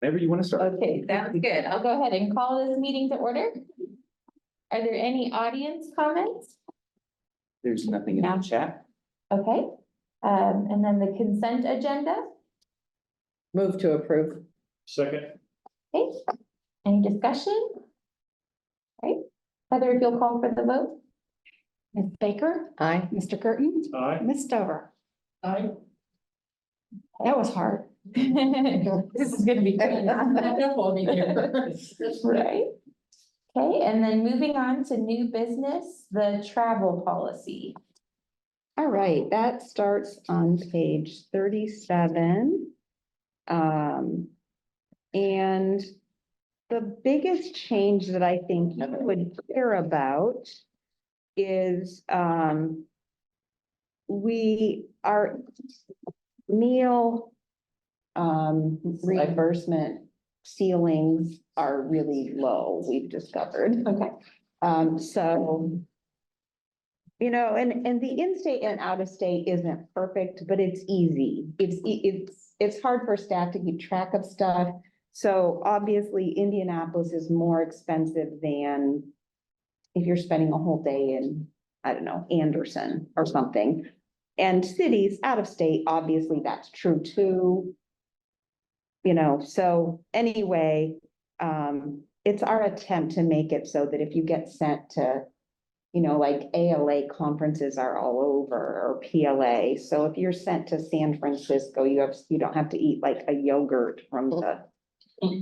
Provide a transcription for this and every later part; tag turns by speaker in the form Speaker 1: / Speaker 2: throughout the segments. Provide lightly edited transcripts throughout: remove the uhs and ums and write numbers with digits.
Speaker 1: Whenever you want to start.
Speaker 2: Okay, sounds good. I'll go ahead and call this meeting to order. Are there any audience comments?
Speaker 1: There's nothing in the chat.
Speaker 2: Okay, and then the consent agenda.
Speaker 3: Move to approve.
Speaker 4: Second.
Speaker 2: Okay, any discussion? Right, Heather, if you'll call for the vote.
Speaker 5: Ms. Baker,
Speaker 3: Aye.
Speaker 5: Mr. Curtin,
Speaker 4: Aye.
Speaker 5: Ms. Stover.
Speaker 3: Aye.
Speaker 5: That was hard.
Speaker 2: This is gonna be good. Right. Okay, and then moving on to new business, the travel policy.
Speaker 5: All right, that starts on page 37. And the biggest change that I think you would care about is, our meal reimbursement ceilings are really low, we've discovered.
Speaker 2: Okay.
Speaker 5: So, you know, and the in-state and out-of-state isn't perfect, but it's easy. It's hard for staff to keep track of stuff. So obviously Indianapolis is more expensive than if you're spending a whole day in, I don't know, Anderson or something. And cities out of state, obviously that's true too. You know, so anyway, it's our attempt to make it so that if you get sent to, you know, like ALA conferences are all over, or PLA. So if you're sent to San Francisco, you don't have to eat like a yogurt from the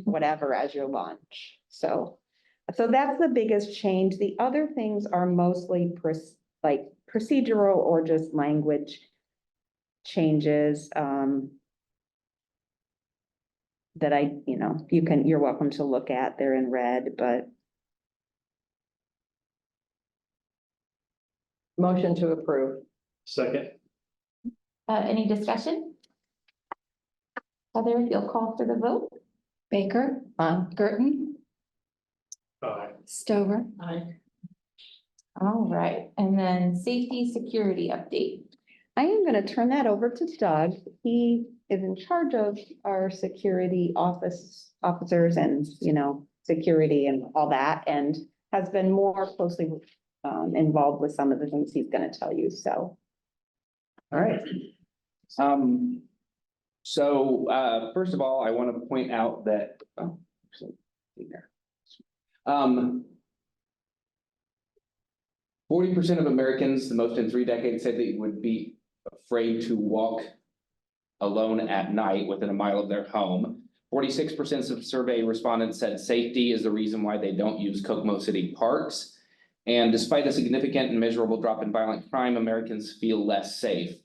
Speaker 5: whatever as your lunch. So that's the biggest change. The other things are mostly procedural or just language changes. That you're welcome to look at. They're in red, but.
Speaker 3: Motion to approve.
Speaker 4: Second.
Speaker 2: Any discussion? Heather, if you'll call for the vote.
Speaker 5: Baker,
Speaker 3: Aye.
Speaker 5: Curtin,
Speaker 4: Aye.
Speaker 5: Stover.
Speaker 3: Aye.
Speaker 2: All right, and then safety security update.
Speaker 5: I am gonna turn that over to Doug. He is in charge of our security officers and, you know, security and all that, and has been more closely involved with some of the things he's gonna tell you, so.
Speaker 1: All right. So first of all, I want to point out that, 40% of Americans, the most in 3 decades, said they would be afraid to walk alone at night within a mile of their home. 46% of survey respondents said safety is the reason why they don't use Kokomo City parks. And despite a significant and measurable drop in violent crime, Americans feel less safe.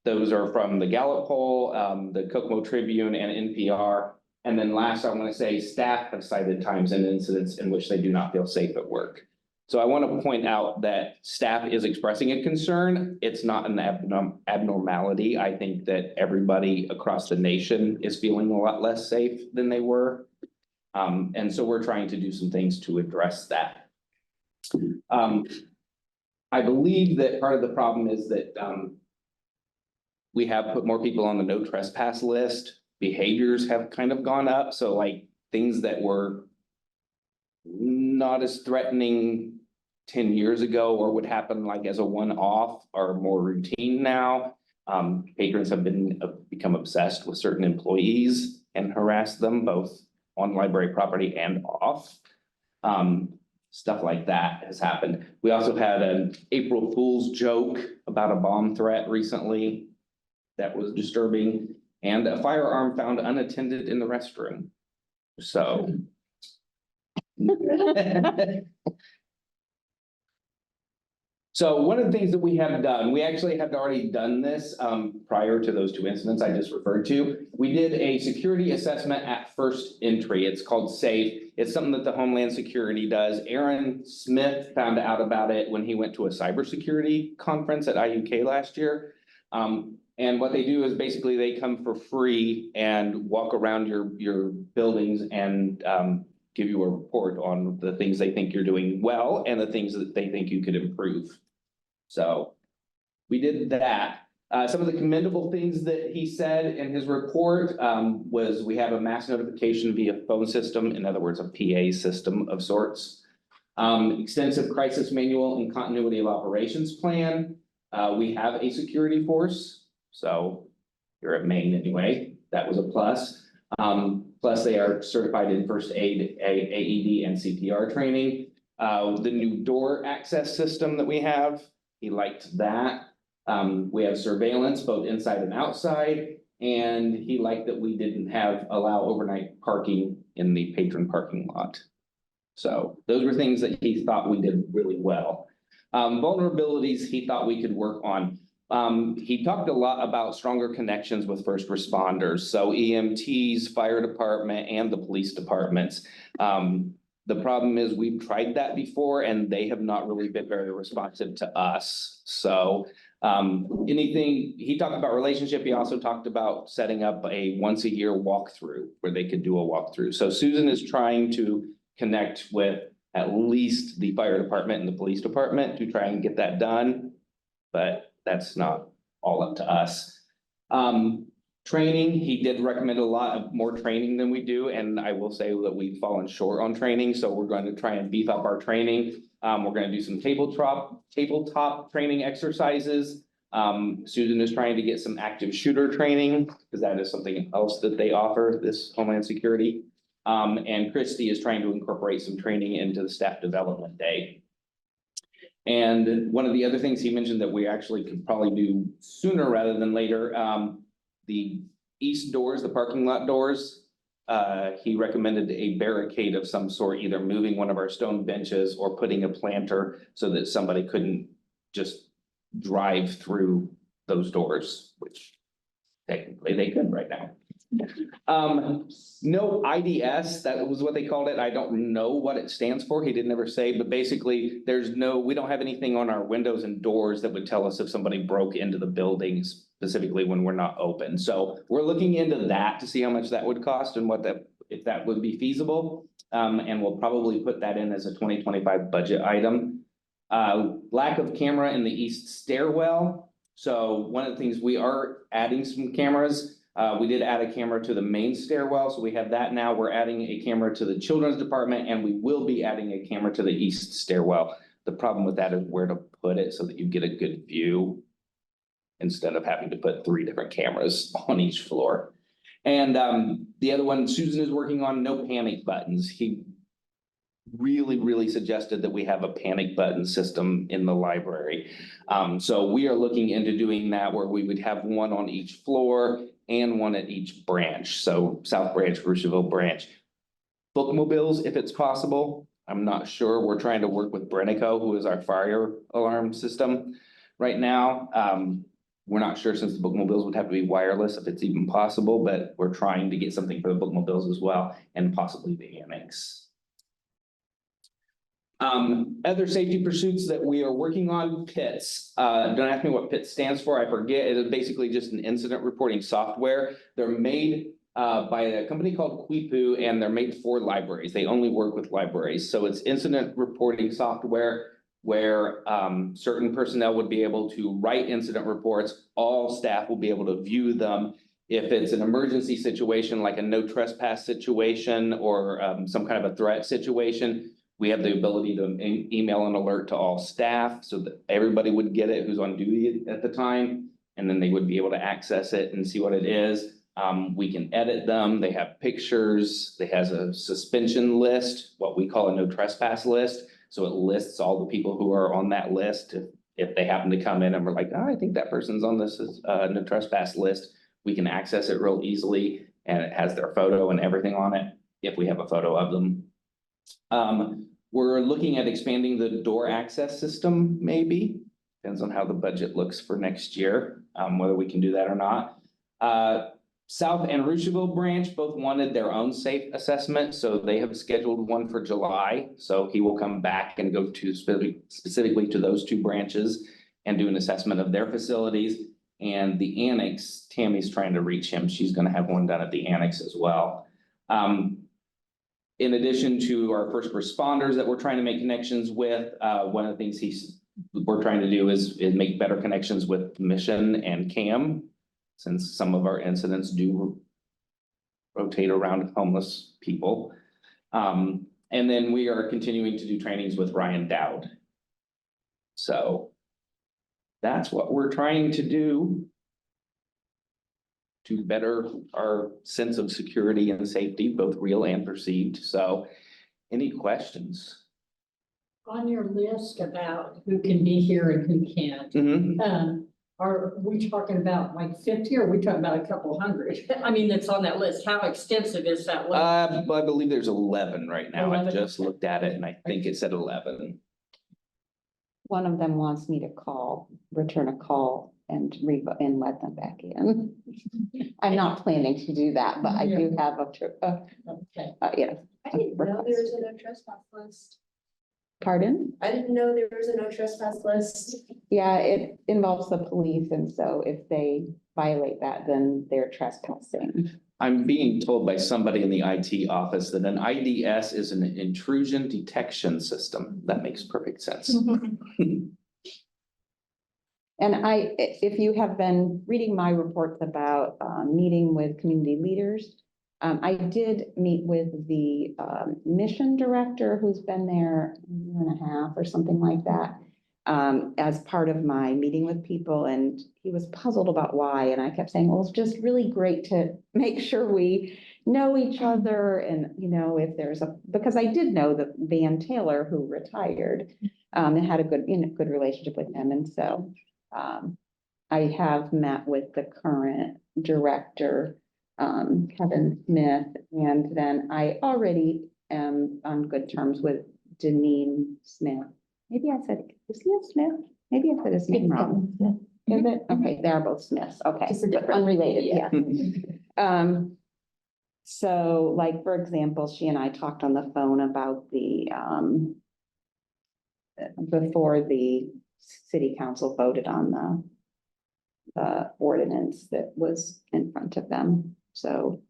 Speaker 1: Those are from the Gallup poll, the Kokomo Tribune, and NPR. And then last, I want to say staff have cited times and incidents in which they do not feel safe at work. So I want to point out that staff is expressing a concern. It's not an abnormality. I think that everybody across the nation is feeling a lot less safe than they were. And so we're trying to do some things to address that. I believe that part of the problem is that we have put more people on the no trespass list. Behaviors have kind of gone up. So like things that were not as threatening 10 years ago or would happen like as a one-off are more routine now. Patrons have become obsessed with certain employees and harass them both on library property and off. Stuff like that has happened. We also had an April Fool's joke about a bomb threat recently that was disturbing, and a firearm found unattended in the restroom. So. So one of the things that we have done, we actually had already done this prior to those 2 incidents I just referred to. We did a security assessment at first entry. It's called SAFE. It's something that the Homeland Security does. Aaron Smith found out about it when he went to a cybersecurity conference at IUK last year. And what they do is basically they come for free and walk around your buildings and give you a report on the things they think you're doing well and the things that they think you could improve. So we did that. Some of the commendable things that he said in his report, was we have a mass notification via phone system, in other words, a PA system of sorts. Extensive crisis manual and continuity of operations plan. We have a security force, so you're at Maine anyway, that was a plus. Plus they are certified in first aid, AED and CPR training. The new door access system that we have, he liked that. We have surveillance both inside and outside, and he liked that we didn't allow overnight parking in the patron parking lot. So those were things that he thought we did really well. Vulnerabilities he thought we could work on. He talked a lot about stronger connections with first responders, so EMTs, fire department, and the police departments. The problem is we've tried that before and they have not really been very responsive to us. So he talked about relationship. He also talked about setting up a once a year walkthrough where they could do a walkthrough. So Susan is trying to connect with at least the fire department and the police department to try and get that done. But that's not all up to us. Training, he did recommend a lot of more training than we do, and I will say that we've fallen short on training, so we're going to try and beef up our training. We're gonna do some tabletop training exercises. Susan is trying to get some active shooter training, because that is something else that they offer, this Homeland Security. And Christy is trying to incorporate some training into the staff development day. And one of the other things he mentioned that we actually could probably do sooner rather than later, the east doors, the parking lot doors, he recommended a barricade of some sort, either moving one of our stone benches or putting a planter so that somebody couldn't just drive through those doors, which technically they could right now. No IDS, that was what they called it. I don't know what it stands for. He didn't ever say, but basically we don't have anything on our windows and doors that would tell us if somebody broke into the buildings, specifically when we're not open. So we're looking into that to see how much that would cost and if that would be feasible. And we'll probably put that in as a 2025 budget item. Lack of camera in the east stairwell. So one of the things, we are adding some cameras. We did add a camera to the main stairwell, so we have that now. We're adding a camera to the children's department, and we will be adding a camera to the east stairwell. The problem with that is where to put it so that you get a good view instead of having to put 3 different cameras on each floor. And the other one, Susan is working on no panic buttons. He really suggested that we have a panic button system in the library. So we are looking into doing that, where we would have one on each floor and one at each branch. So South Branch, Rushville Branch. Bookmobiles, if it's possible. I'm not sure. We're trying to work with Brenico, who is our fire alarm system right now. We're not sure, since the bookmobiles would have to be wireless, if it's even possible, but we're trying to get something for the bookmobiles as well, and possibly the annex. Other safety pursuits that we are working on, PITS. Don't ask me what PITS stands for. I forget. It is basically just an incident reporting software. They're made by a company called Quipu, and they're made for libraries. They only work with libraries. So it's incident reporting software where certain personnel would be able to write incident reports. All staff will be able to view them. If it's an emergency situation, like a no trespass situation or some kind of a threat situation, we have the ability to email an alert to all staff so that everybody would get it who's on duty at the time, and then they would be able to access it and see what it is. We can edit them. They have pictures. They has a suspension list, what we call a no trespass list. So it lists all the people who are on that list. If they happen to come in and we're like, oh, I think that person's on this no trespass list, we can access it real easily, and it has their photo and everything on it if we have a photo of them. We're looking at expanding the door access system, maybe. Depends on how the budget looks for next year, whether we can do that or not. South and Rushville branch both wanted their own safe assessment, so they have scheduled one for July. So he will come back and go to specifically to those 2 branches and do an assessment of their facilities. And the annex, Tammy's trying to reach him. She's going to have one done at the annex as well. In addition to our first responders that we're trying to make connections with, one of the things he we're trying to do is make better connections with Mission and CAM, since some of our incidents do rotate around homeless people. And then we are continuing to do trainings with Ryan Dowd. So that's what we're trying to do to better our sense of security and safety, both real and perceived. So any questions?
Speaker 6: On your list about who can be here and who can't, are we talking about like 50 or are we talking about a couple hundred? I mean, that's on that list. How extensive is that list?
Speaker 1: I believe there's 11 right now. I
Speaker 6: 11?
Speaker 1: just looked at it and I think it said 11.
Speaker 5: One of them wants me to return a call and let them back in. I'm not planning to do that, but I do have
Speaker 6: Okay.
Speaker 5: yes.
Speaker 7: I didn't know there was a no trespass list.
Speaker 5: Pardon?
Speaker 7: I didn't know there was a no trespass list.
Speaker 5: Yeah, it involves the police, and so if they violate that, then they're trespassing.
Speaker 1: I'm being told by somebody in the IT office that an IDS is an intrusion detection system. That makes perfect sense.
Speaker 5: And if you have been reading my reports about meeting with community leaders, I did meet with the mission director who's been there a year and a half or something like that, as part of my meeting with people, and he was puzzled about why. And I kept saying, well, it's just really great to make sure we know each other, and if there's because I did know that Van Taylor, who retired, and had a good relationship with him, and so I have met with the current director, Kevin Smith, and then I already am on good terms with Janine Smith. Maybe I said, is he a Smith? Maybe I said his name wrong. Is it? Okay, they're both Smiths. Okay,
Speaker 7: Just a
Speaker 5: but
Speaker 7: different-
Speaker 5: unrelated, yeah. So like, for example, she and I talked on the phone about before the city council voted on the ordinance that was in front of them. So,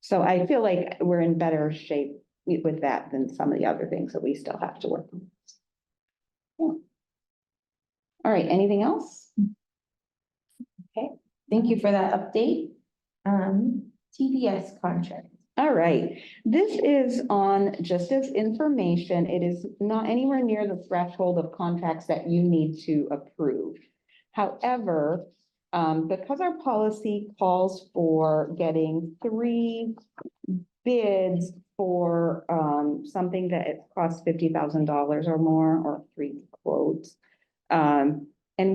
Speaker 5: so I feel like we're in better shape with that than some of the other things that we still have to work on. Yeah. All right, anything else?
Speaker 2: Okay, thank you for that update. TDS contract.
Speaker 5: All right, this is on just as information. It is not anywhere near the threshold of contracts that you need to approve. However, because our policy calls for getting 3 bids for something that it costs $50,000 or more, or 3 quotes. And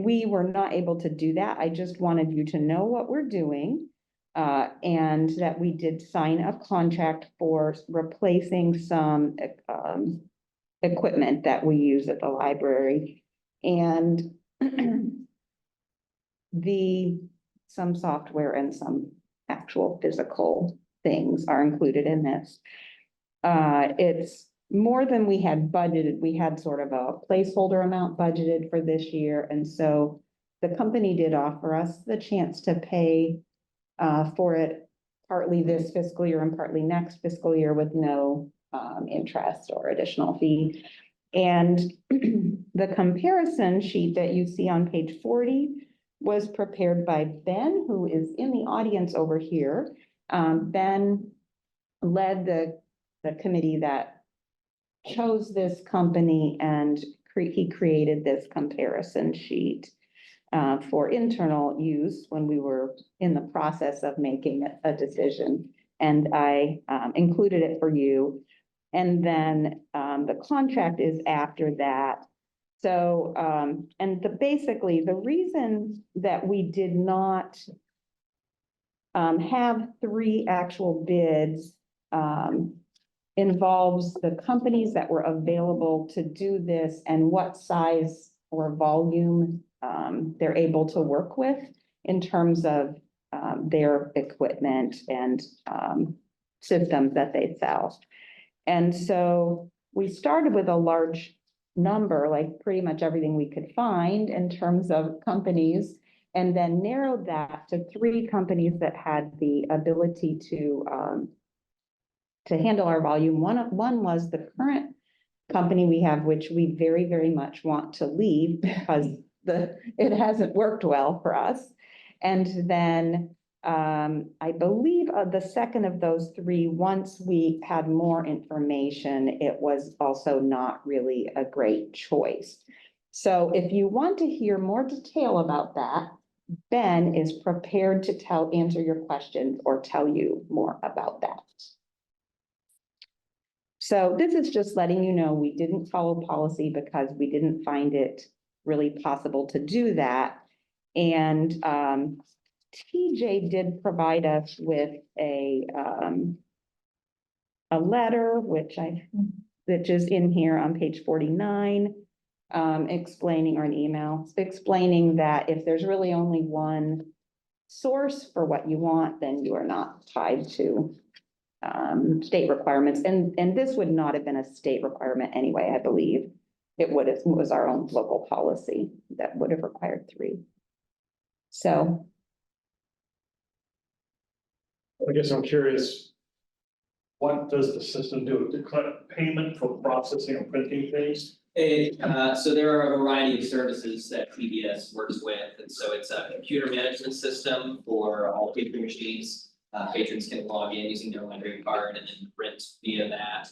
Speaker 5: we were not able to do that. I just wanted you to know what we're doing. And that we did sign a contract for replacing some equipment that we use at the library. And some software and some actual physical things are included in this. It's more than we had budgeted. We had sort of a placeholder amount budgeted for this year. And so the company did offer us the chance to pay for it partly this fiscal year and partly next fiscal year with no interest or additional fee. And the comparison sheet that you see on page 40 was prepared by Ben, who is in the audience over here. Ben led the committee that chose this company, and he created this comparison sheet for internal use when we were in the process of making a decision. And I included it for you. And then the contract is after that. So, and basically the reason that we did not have 3 actual bids involves the companies that were available to do this and what size or volume they're able to work with in terms of their equipment and systems that they sell. And so we started with a large number, like pretty much everything we could find in terms of companies, and then narrowed that to 3 companies that had the ability to handle our volume. One was the current company we have, which we very, very much want to leave because it hasn't worked well for us. And then I believe the second of those three, once we had more information, it was also not really a great choice. So if you want to hear more detail about that, Ben is prepared to answer your questions or tell you more about that. So this is just letting you know we didn't follow policy because we didn't find it really possible to do that. And TJ did provide us with a letter, which is in here on page 49, explaining, or an email, explaining that if there's really only one source for what you want, then you are not tied to state requirements. And this would not have been a state requirement anyway, I believe. It was our own local policy that would have required 3. So.
Speaker 4: I guess I'm curious, what does the system do? To collect payment for processing and printing things?
Speaker 8: So there are a variety of services that PBS works with, and so it's a computer management system for all paper machines. Patrons can log in using their library card and then print via that.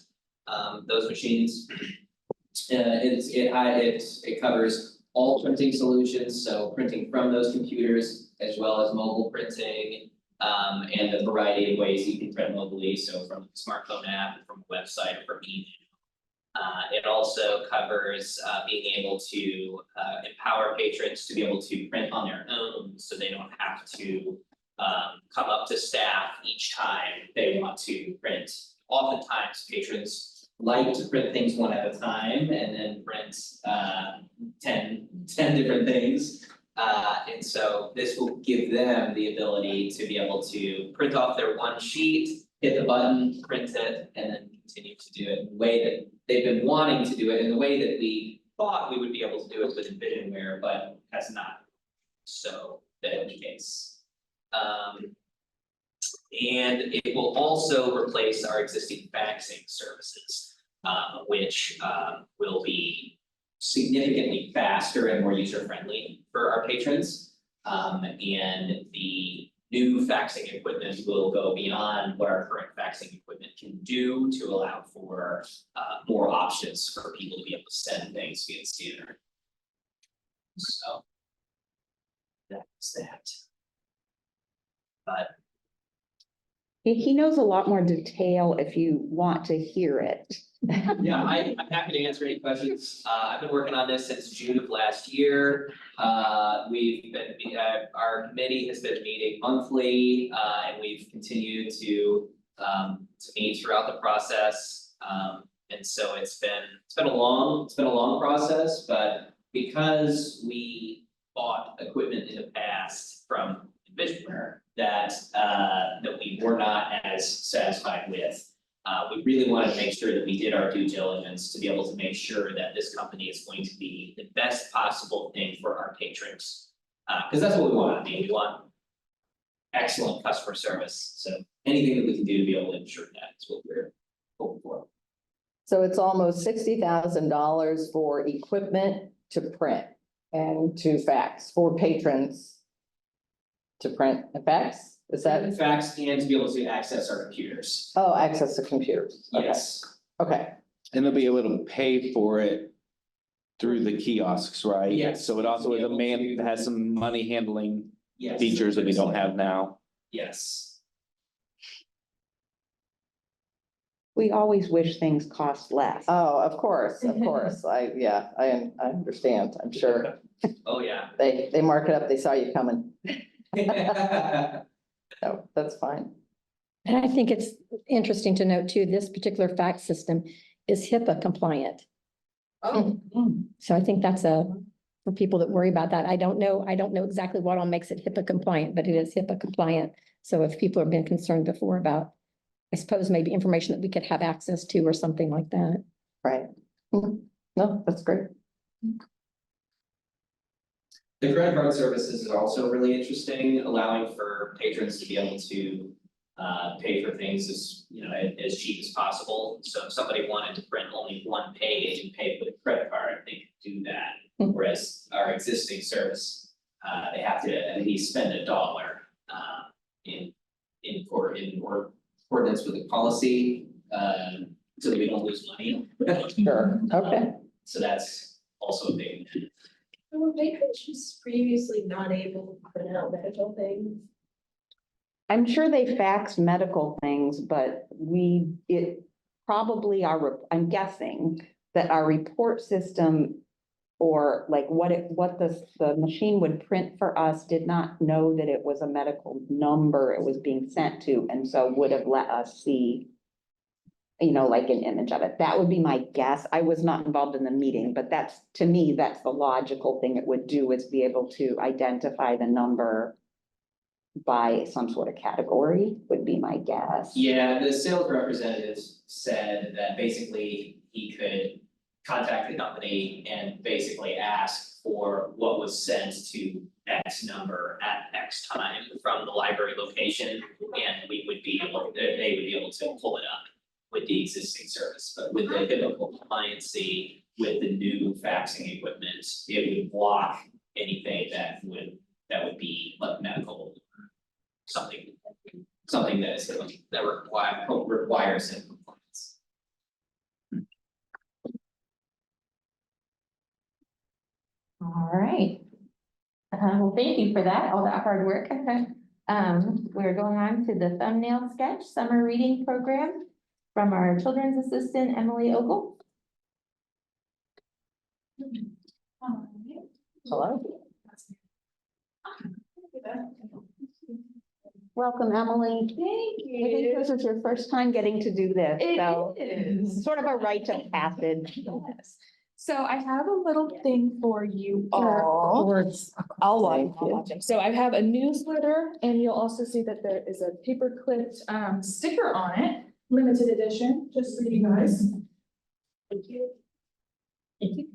Speaker 8: Those machines. It covers all printing solutions, so printing from those computers as well as mobile printing. And a variety of ways you can print locally, so from a smartphone app, from a website, from email. It also covers being able to empower patrons to be able to print on their own, so they don't have to come up to staff each time they want to print. Oftentimes patrons like to print things one at a time and then print 10 different things. And so this will give them the ability to be able to print off their one sheet, hit the button, print it, and then continue to do it in the way that they've been wanting to do it, in the way that we thought we would be able to do it with Envisionware, but has not so been the case. And it will also replace our existing faxing services, which will be significantly faster and more user-friendly for our patrons. And the new faxing equipment will go beyond what our current faxing equipment can do to allow for more options for people to be able to send things via scanner. So that's that. But
Speaker 5: He knows a lot more detail if you want to hear it.
Speaker 8: yeah, I'm happy to answer any questions. I've been working on this since June of last year. Our committee has been meeting monthly, and we've continued to meet throughout the process. And so it's been a long process, but because we bought equipment in the past from Envisionware that we were not as satisfied with. We really wanted to make sure that we did our due diligence to be able to make sure that this company is going to be the best possible thing for our patrons. Because that's what we want. I mean, we want excellent customer service. So anything that we can do to be able to ensure that is what we're hoping for.
Speaker 3: So it's almost $60,000 for equipment to print and to fax for patrons to print and fax? Is that,
Speaker 8: Fax and to be able to access our computers.
Speaker 3: oh, access to computers? Okay.
Speaker 8: Yes.
Speaker 3: Okay,
Speaker 1: And they'll be able to pay for it through the kiosks, right?
Speaker 8: Yes.
Speaker 1: So it also is a
Speaker 8: Be able to-
Speaker 1: has some money handling
Speaker 8: Yes.
Speaker 1: features that we don't have now.
Speaker 8: Yes.
Speaker 5: We always wish things cost less.
Speaker 3: oh, of course, I understand, I'm sure.
Speaker 8: Oh, yeah.
Speaker 3: They mark it up, they saw you coming, so that's fine.
Speaker 9: And I think it's interesting to note too, this particular fax system is HIPAA compliant.
Speaker 6: Oh,
Speaker 9: So I think that's for people that worry about that. I don't know exactly what all makes it HIPAA compliant, but it is HIPAA compliant. So if people have been concerned before about, I suppose maybe information that we could have access to or something like that.
Speaker 3: Right. No, that's great.
Speaker 8: The credit card services is also really interesting, allowing for patrons to be able to pay for things as, as cheap as possible. So if somebody wanted to print only one page and pay with a credit card, they could do that. Whereas our existing service, they have to at least spend $1, in accordance with the policy, so that we don't lose money.
Speaker 3: Sure, okay.
Speaker 8: So that's also a big.
Speaker 7: Were patrons just previously not able to print out medical things?
Speaker 5: I'm sure they fax medical things, but I'm guessing that our report system or like what the machine would print for us did not know that it was a medical number it was being sent to, and so would have let us see, like an image of it. That would be my guess. I was not involved in the meeting, but to me, that's the logical thing it would do, is be able to identify the number by some sort of category, would be my guess.
Speaker 8: Yeah, the sales representative said that basically he could contact the company and basically ask for what was sent to X number at X time from the library location, and they would be able to pull it up with the existing service. But with the typical compliancy with the new faxing equipment, it would block anything that would be like medical, something that requires some compliance.
Speaker 2: All right. Well, thank you for that, all that hard work. We're going on to the thumbnail sketch summer reading program from our children's assistant, Emily Ogle.
Speaker 3: Hello.
Speaker 5: Welcome, Emily.
Speaker 7: Thank
Speaker 5: I think this is your first time getting to do this, so
Speaker 10: It is.
Speaker 5: sort of a rite of passage.
Speaker 10: Yes. So I have a little thing for you all. I'll watch them. So I have a newsletter, and you'll also see that there is a paper clipped sticker on it, limited edition, just for you guys. Thank you. Thank you.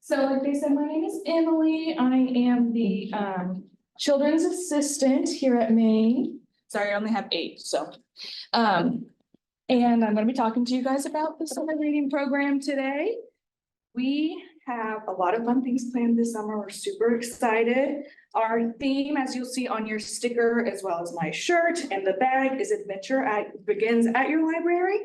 Speaker 10: So like they said, my name is Emily. I am the children's assistant here at Maine. Sorry, I only have 8, so. And I'm gonna be talking to you guys about the summer reading program today. We have a lot of fun things planned this summer. We're super excited. Our theme, as you'll see on your sticker, as well as my shirt and the bag, is adventure begins at your library.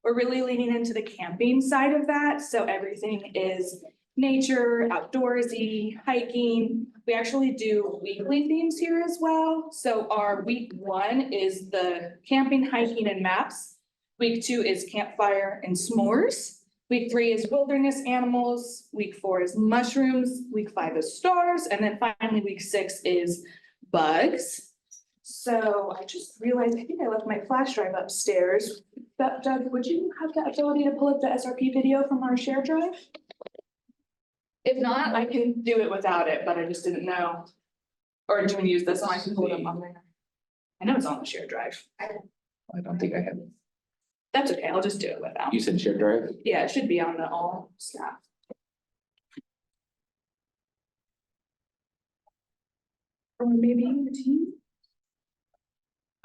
Speaker 10: We're really leaning into the camping side of that, so everything is nature, outdoorsy, hiking. We actually do weekly themes here as well. So our week 1 is the camping, hiking, and maps. Week 2 is campfire and s'mores. Week 3 is wilderness animals. Week 4 is mushrooms. Week 5 is stars. And then finally, week 6 is bugs. So I just realized, I think I left my flash drive upstairs. Doug, would you have the ability to pull up the SRP video from our shared drive? If not, I can do it without it, but I just didn't know. Or do we use this one? I can pull it up on there. I know it's on the shared drive.
Speaker 1: I don't think I have.
Speaker 10: That's okay, I'll just do it without.
Speaker 1: You said shared drive?
Speaker 10: Yeah, it should be on the all staff. Or maybe the team.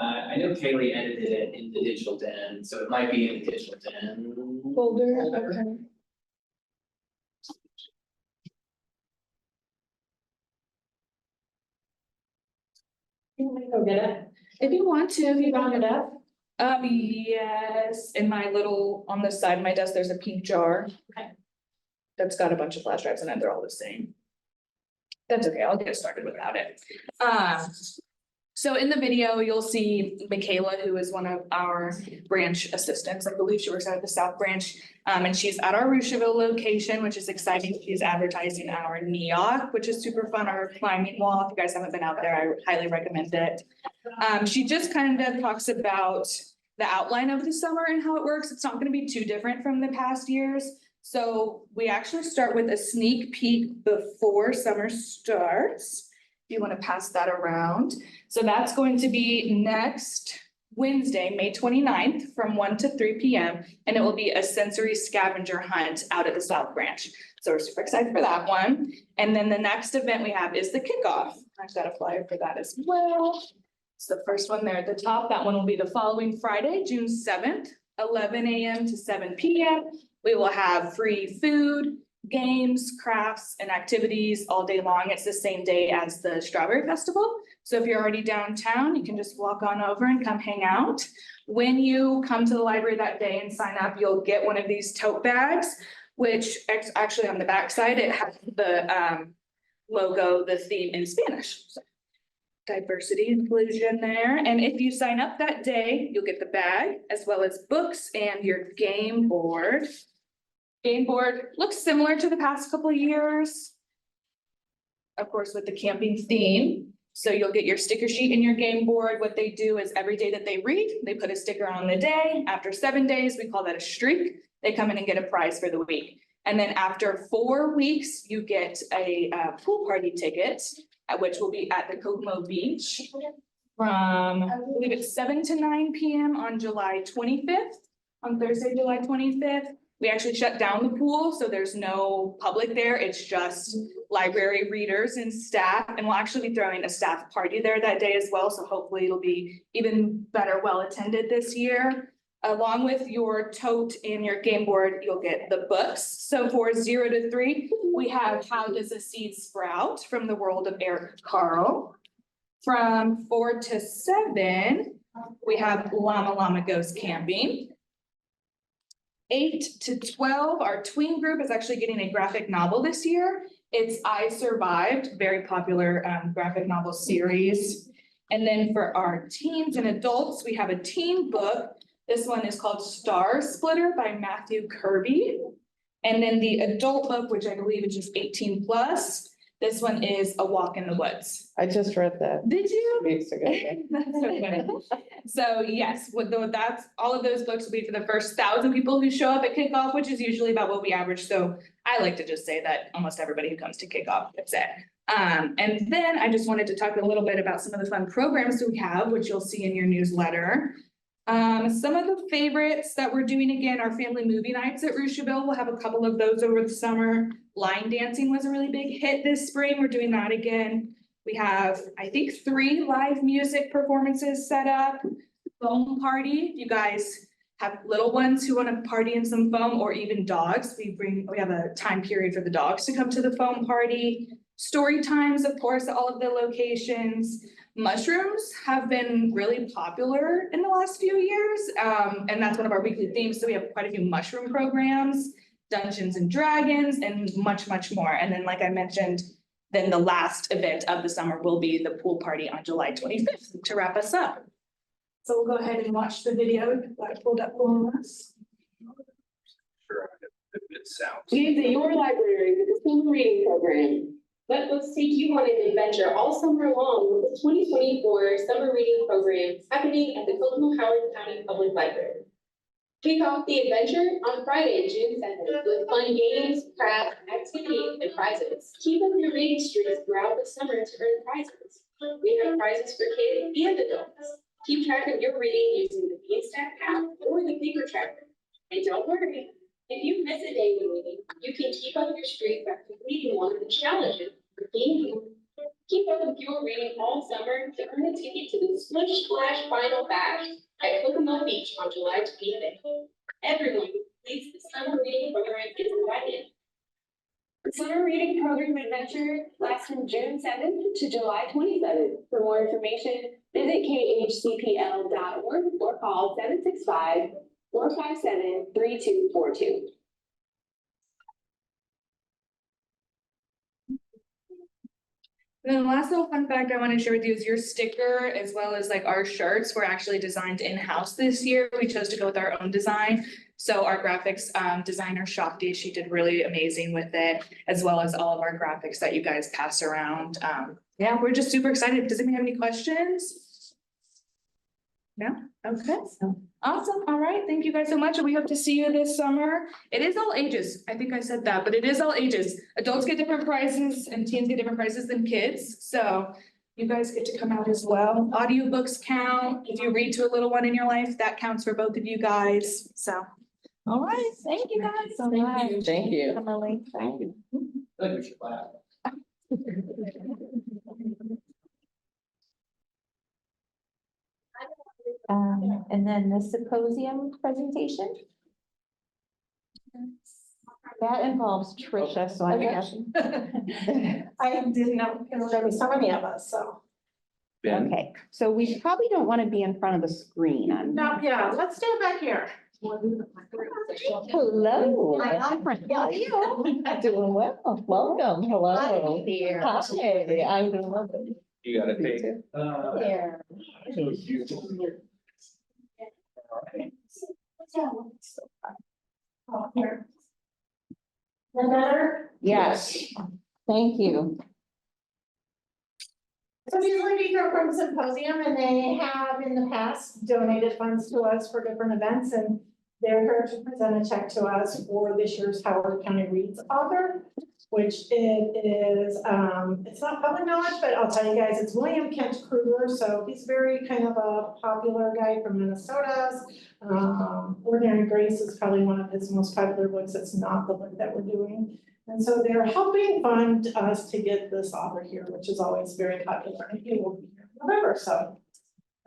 Speaker 8: I know Kaylee edited it in the digital den, so it might be in the digital den.
Speaker 10: Folder, okay.
Speaker 6: You want me to go get it?
Speaker 10: If you want to, if you round it up. Yes, in my little, on the side of my desk, there's a pink jar.
Speaker 6: Okay.
Speaker 10: That's got a bunch of flash drives in it, they're all the same. That's okay, I'll get started without it. So in the video, you'll see Michaela, who is one of our branch assistants. I believe she works out at the South Branch. And she's at our Rushville location, which is exciting. She's advertising our NEOC, which is super fun, our climbing wall. If you guys haven't been out there, I highly recommend it. She just kind of talks about the outline of the summer and how it works. It's not going to be too different from the past years. So we actually start with a sneak peek before summer starts. If you want to pass that around. So that's going to be next Wednesday, May 29th from 1 to 3 p.m. And it will be a sensory scavenger hunt out at the South Branch. So we're super excited for that one. And then the next event we have is the kickoff. I've got a flyer for that as well. It's the first one there at the top. That one will be the following Friday, June 7th, 11 a.m. to 7 p.m. We will have free food, games, crafts, and activities all day long. It's the same day as the Strawberry Festival. So if you're already downtown, you can just walk on over and come hang out. When you come to the library that day and sign up, you'll get one of these tote bags, which actually on the back side, it has the logo, the theme in Spanish. So, diversity, inclusion there. And if you sign up that day, you'll get the bag as well as books and your game board. Game board looks similar to the past couple of years. Of course, with the camping theme. So you'll get your sticker sheet and your game board. What they do is every day that they read, they put a sticker on the day. After 7 days, we call that a streak. They come in and get a prize for the week. And then after 4 weeks, you get a pool party ticket, which will be at the Kokomo Beach from, I believe it's 7 to 9 p.m. on July 25th, on Thursday, July 25th. We actually shut down the pool, so there's no public there. It's just library readers and staff. And we'll actually be throwing a staff party there that day as well. So hopefully it'll be even better well attended this year. Along with your tote and your game board, you'll get the books. So for 0 to 3, we have How Does a Seed Sprout from the world of Eric Carle. From 4 to 7, we have Llama Llama Goes Camping. 8 to 12, our tween group is actually getting a graphic novel this year. It's I Survived, very popular graphic novel series. And then for our teens and adults, we have a teen book. This one is called Star Splitter by Matthew Kirby. And then the adult book, which I believe is just 18 plus, this one is A Walk in the Woods.
Speaker 3: I just read that
Speaker 10: Did you?
Speaker 3: weeks ago.
Speaker 10: That's so funny. So yes, that's, all of those books will be for the first 1,000 people who show up at kickoff, which is usually about what we average. So I like to just say that almost everybody who comes to kickoff gets it. And then I just wanted to talk a little bit about some of the fun programs that we have, which you'll see in your newsletter. Some of the favorites that we're doing again are family movie nights at Rushville. We'll have a couple of those over the summer. Line dancing was a really big hit this spring. We're doing that again. We have, I think, 3 live music performances set up. Foam party. You guys have little ones who want to party in some foam, or even dogs. We have a time period for the dogs to come to the foam party. Story times, of course, at all of the locations. Mushrooms have been really popular in the last few years, and that's one of our weekly themes. So we have quite a few mushroom programs, Dungeons and Dragons, and much, much more. And then, like I mentioned, then the last event of the summer will be the pool party on July 25th to wrap us up. So we'll go ahead and watch the video that I pulled up for us.
Speaker 1: Sure, it sounds.
Speaker 11: Visit your library with the summer reading program. Let books take you on an adventure all summer long with the 2024 summer reading program happening at the Kokomo-Howard County Public Library. Kick off the adventure on Friday, June 7th, with fun games, crafts, activities, and prizes. Keep up your reading streaks throughout the summer to earn prizes. We have prizes for kids and adults. Keep track of your reading using the Beanstack app or the paper tracker. And don't worry, if you miss a day of reading, you can keep up your streak by completing one of the challenges for gaming. Keep up with your reading all summer to earn a ticket to the Splish Splash Final Bash at Kokomo Beach on July 25th. Everyone who completes the summer reading program is invited. The summer reading program adventure lasts from June 7th to July 27th. For more information, visit KHCPL.org or call 765-457-3242.
Speaker 10: And then the last little fun fact I want to share with you is your sticker, as well as like our shirts, were actually designed in-house this year. We chose to go with our own design. So our graphics designer, Shakti, she did really amazing with it, as well as all of our graphics that you guys pass around. Yeah, we're just super excited. Does anybody have any questions? No? Okay. Awesome. All right. Thank you guys so much. And we hope to see you this summer. It is all ages. I think I said that, but it is all ages. Adults get different prizes and teens get different prizes than kids. So you guys get to come out as well. Audiobooks count. If you read to a little one in your life, that counts for both of you guys. So, all right. Thank you guys so much.
Speaker 3: Thank you.
Speaker 2: Emily.
Speaker 1: Thank you. I think we should laugh.
Speaker 2: And then the symposium presentation. That involves Tricia, so I'm Okay. guessing.
Speaker 7: I didn't know there were gonna be so many of us, so.
Speaker 1: Ben?
Speaker 5: Okay, so we probably don't want to be in front of the screen on.
Speaker 7: No, yeah, let's do it back here.
Speaker 5: Hello.
Speaker 7: Hi.
Speaker 5: How are you? Doing well. Welcome. Hello.
Speaker 7: Hi there.
Speaker 5: Hi, I'm doing well.
Speaker 1: You gotta
Speaker 5: You
Speaker 1: take.
Speaker 5: too.
Speaker 3: There.
Speaker 7: No matter.
Speaker 5: Yes, thank you.
Speaker 7: So these ladies are from Symposium and they have in the past donated funds to us for different events and they're here to present a check to us for this year's Howard County Reads author, which it is, it's not public knowledge, but I'll tell you guys, it's William Kent Kruger. So he's very kind of a popular guy from Minnesota. Ordinary Grace is probably one of his most popular books. It's not the book that we're doing. And so they're helping fund us to get this author here, which is always very popular. And he will be here in November, so.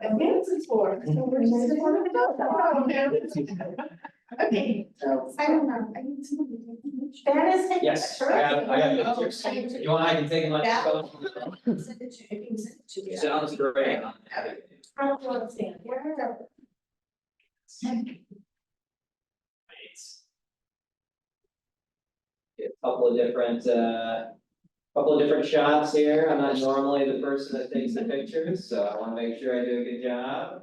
Speaker 7: And it's for. So we're just supporting the okay, so I don't know. I need somebody to- That is.
Speaker 8: Yes, I got pictures. You want, I can take them on your phone?
Speaker 7: Send it to you. I can send it to you.
Speaker 8: Sounds great.
Speaker 7: I don't want to stand here.
Speaker 8: Couple of different shots here. I'm not normally the person that takes the pictures, so I wanna make sure I do a good job.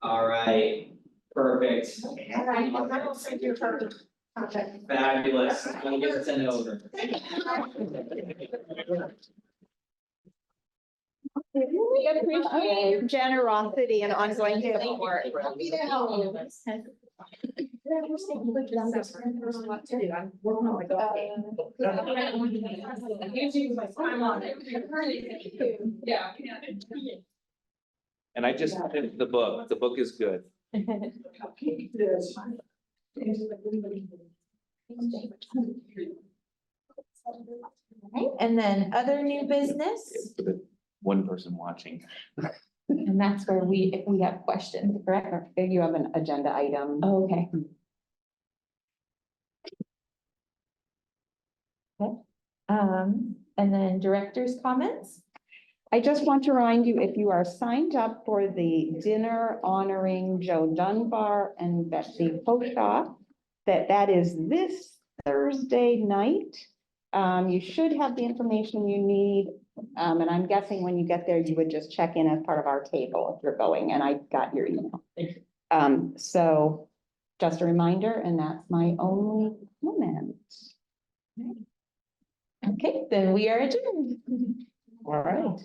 Speaker 8: All right, perfect,
Speaker 7: All right, I will send you her contact.
Speaker 8: fabulous. I'll get it sent over.
Speaker 5: We appreciate generosity and ongoing support.
Speaker 7: I'm working on my dog. I'm on it. Yeah.
Speaker 1: And I just finished the book. The book is good.
Speaker 2: Right, and then other new business,
Speaker 1: For the one person watching.
Speaker 2: and that's where we, if we have questions, correct?
Speaker 5: If you have an agenda item.
Speaker 2: Oh, okay. Okay, and then director's comments?
Speaker 5: I just want to remind you, if you are signed up for the dinner honoring Joe Dunbar and Betsy Poshaw, that is this Thursday night. You should have the information you need. And I'm guessing when you get there, you would just check in as part of our table if you're going, and I got your email. So just a reminder, and that's my only comment.
Speaker 2: Okay, then we are adjourned.
Speaker 5: All right.